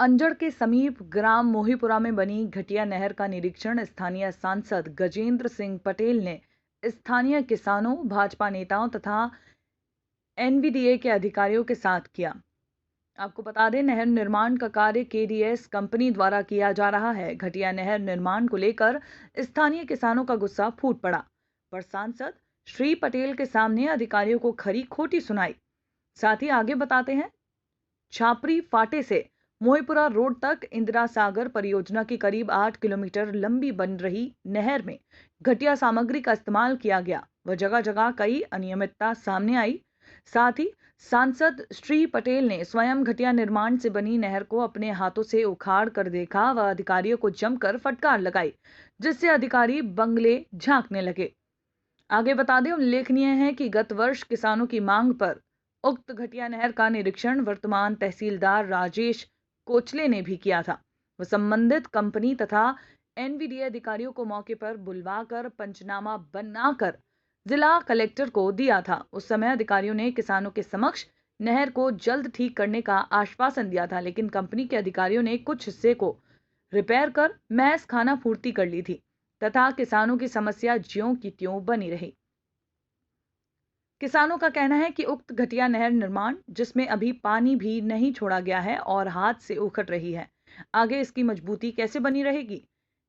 अंजड़ के समीप ग्राम मोहीपुरा में बनी घटिया नहर का निरीक्षण स्थानीय सांसद गजेंद्र सिंह पटेल ने स्थानीय किसानों, भाजपा नेताओं तथा एनवीडीए के अधिकारियों के साथ किया। आपको बता दें, नहर निर्माण का कार्य केडीएस कंपनी द्वारा किया जा रहा है। घटिया नहर निर्माण को लेकर स्थानीय किसानों का गुस्सा फूट पड़ा, पर सांसद श्री पटेल के सामने अधिकारियों को खरी खोटी सुनाई। साथ ही आगे बताते हैं, छापरी फाटे से मोहीपुरा रोड तक इंदिरा सागर परियोजना की करीब 8 किलोमीटर लंबी बन रही नहर में घटिया सामग्री का इस्तेमाल किया गया व जगह जगह कई अनियमितता सामने आई। साथ ही सांसद श्री पटेल ने स्वयं घटिया निर्माण से बनी नहर को अपने हाथों से उखाड़ कर देखा व अधिकारियों को जमकर फटकार लगाई, जिससे अधिकारी बंगले झांकने लगे। आगे बता दें, उल्लेखनीय है कि गत वर्ष किसानों की मांग पर उक्त घटिया नहर का निरीक्षण वर्तमान तहसीलदार राजेश कोचले ने भी किया था। वह संबंधित कंपनी तथा एनवीडीए अधिकारियों को मौके पर बुलवाकर पंचनामा बनाकर जिला कलेक्टर को दिया था। उस समय अधिकारियों ने किसानों के समक्ष नहर को जल्द ठीक करने का आश्वासन दिया था, लेकिन कंपनी के अधिकारियों ने कुछ हिस्से को रिपेयर कर महज खाना पूर्ति कर ली थी तथा किसानों की समस्या ज्यों की त्यों बनी रही। किसानों का कहना है कि उक्त घटिया नहर निर्माण, जिसमें अभी पानी भी नहीं छोड़ा गया है और हाथ से उखड़ रही है, आगे इसकी मजबूती कैसे बनी रहेगी।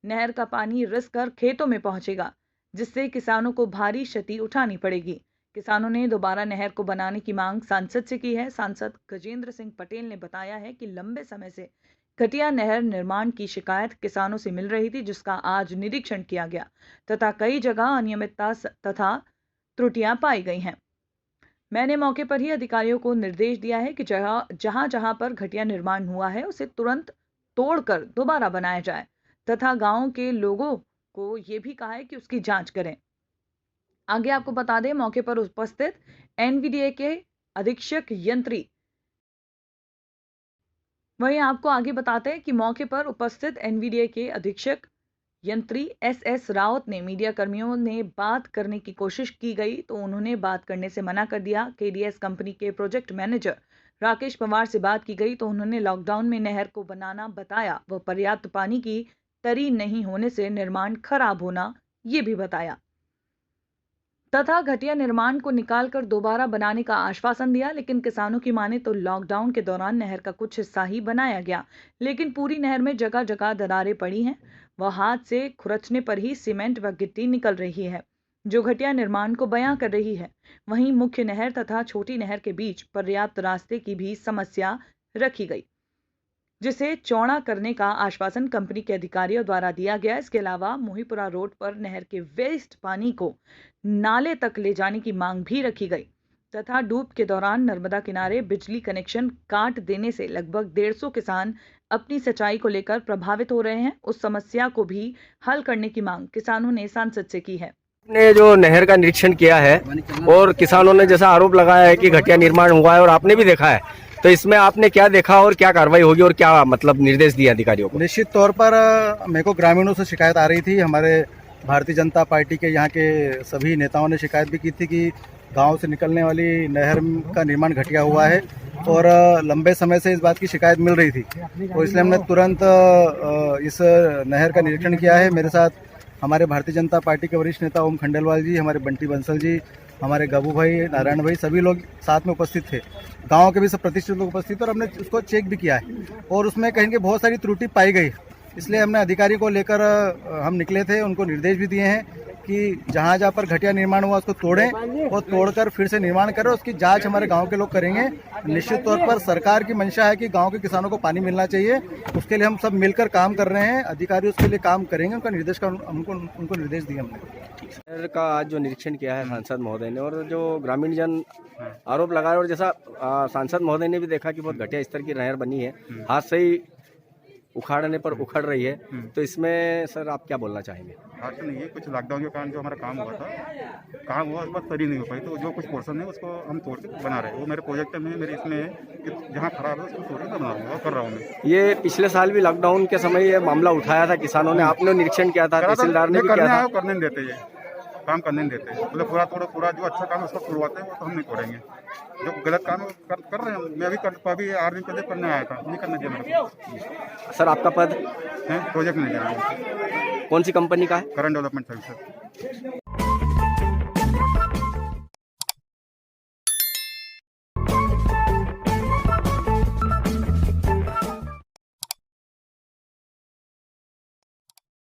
नहर का पानी रिस कर खेतों में पहुंचेगा, जिससे किसानों को भारी क्षति उठानी पड़ेगी। किसानों ने दोबारा नहर को बनाने की मांग सांसद से की है। सांसद गजेंद्र सिंह पटेल ने बताया है कि लंबे समय से घटिया नहर निर्माण की शिकायत किसानों से मिल रही थी, जिसका आज निरीक्षण किया गया तथा कई जगह अनियमितता तथा त्रुटियां पाई गई हैं। मैंने मौके पर ही अधिकारियों को निर्देश दिया है कि जहां जहां पर घटिया निर्माण हुआ है उसे तुरंत तोड़कर दोबारा बनाया जाए तथा गांव के लोगों को यह भी कहा है कि उसकी जांच करें। आगे आपको बता दें, मौके पर उपस्थित एनवीडीए के अधीक्षक यंत्री वहीं आपको आगे बताते हैं कि मौके पर उपस्थित एनवीडीए के अधीक्षक यंत्री एस रावत ने मीडिया कर्मियों ने बात करने की कोशिश की गई तो उन्होंने बात करने से मना कर दिया। केडीएस कंपनी के प्रोजेक्ट मैनेजर राकेश पवार से बात की गई तो उन्होंने लॉकडाउन में नहर को बनाना बताया व पर्याप्त पानी की तरी नहीं होने से निर्माण खराब होना ये भी बताया तथा घटिया निर्माण को निकालकर दोबारा बनाने का आश्वासन दिया। लेकिन किसानों की माने तो लॉकडाउन के दौरान नहर का कुछ हिस्सा ही बनाया गया, लेकिन पूरी नहर में जगह जगह दरारें पड़ी हैं व हाथ से खुरचने पर ही सीमेंट व गिट्टी निकल रही है, जो घटिया निर्माण को बयां कर रही है। वहीं मुख्य नहर तथा छोटी नहर के बीच पर्याप्त रास्ते की भी समस्या रखी गई, जिसे चौड़ा करने का आश्वासन कंपनी के अधिकारियों द्वारा दिया गया। इसके अलावा मोहीपुरा रोड पर नहर के वेस्ट पानी को नाले तक ले जाने की मांग भी रखी गई तथा डूब के दौरान नर्मदा किनारे बिजली कनेक्शन काट देने से लगभग 150 किसान अपनी सिंचाई को लेकर प्रभावित हो रहे हैं। उस समस्या को भी हल करने की मांग किसानों ने सांसद से की है। आपने जो नहर का निरीक्षण किया है और किसानों ने जैसा आरोप लगाया है कि घटिया निर्माण हुआ है और आपने भी देखा है, तो इसमें आपने क्या देखा और क्या कार्रवाई होगी और क्या मतलब निर्देश दिए अधिकारियों को? निश्चित तौर पर मेरे को ग्रामीणों से शिकायत आ रही थी। हमारे भारतीय जनता पार्टी के यहाँ के सभी नेताओं ने शिकायत भी की थी कि गांव से निकलने वाली नहर का निर्माण घटिया हुआ है और लंबे समय से इस बात की शिकायत मिल रही थी, और इसलिए हमने तुरंत इस नहर का निरीक्षण किया है। मेरे साथ हमारे भारतीय जनता पार्टी के वरिष्ठ नेता ओम खंडेलवाल जी, हमारे बंटी बंसल जी, हमारे गबू भाई, नारायण भाई, सभी लोग साथ में उपस्थित थे। गांव के भी सब प्रतिष्ठित लोग उपस्थित थे और हमने उसको चेक भी किया है और उसमें कहीं की बहुत सारी त्रुटि पाई गई। इसलिए हमने अधिकारी को लेकर हम निकले थे, उनको निर्देश भी दिए हैं कि जहाँ जहाँ पर घटिया निर्माण हुआ उसको तोड़ें और तोड़कर फिर से निर्माण करें। उसकी जांच हमारे गांव के लोग करेंगे। निश्चित तौर पर सरकार की मंशा है कि गांव के किसानों को पानी मिलना चाहिए, उसके लिए हम सब मिलकर काम कर रहे हैं। अधिकारी उसके लिए काम करेंगे, उनका निर्देश का उनको निर्देश दिए हमने। नहर का आज जो निरीक्षण किया है सांसद महोदय ने और जो ग्रामीण जन आरोप लगाए और जैसा सांसद महोदय ने भी देखा कि बहुत घटिया स्तर की नहर बनी है, हाथ से ही उखाड़ने पर उखड़ रही है, तो इसमें सर आप क्या बोलना चाहेंगे? हाथ नहीं है, कुछ लॉकडाउन के कारण जो हमारा काम हुआ उस पर तरी नहीं हो पाई, तो जो कुछ पोर्शन है उसको हम तोड़ के बना रहे हैं। वो मेरे प्रोजेक्ट में मेरे इसमें है कि जहाँ खराब है उसको तोड़ के बना रहा हूँ, कर रहा हूँ मैं। ये पिछले साल भी लॉकडाउन के समय ये मामला उठाया था किसानों ने, आपने निरीक्षण किया था, तहसीलदार ने भी किया था। करने नहीं देते ये, काम करने नहीं देते, बोले पूरा तोड़ो, पूरा जो अच्छा काम है उसको तोड़वाते हैं, वो तो हम नहीं तोड़ेंगे। जो गलत काम है वो कर रहे हैं। मैं अभी 8 दिन पहले करने आया था, नहीं करने दिया मेरे को। सर आपका पद प्रोजेक्ट मैनेजर है, कौन सी कंपनी का है? Current development services.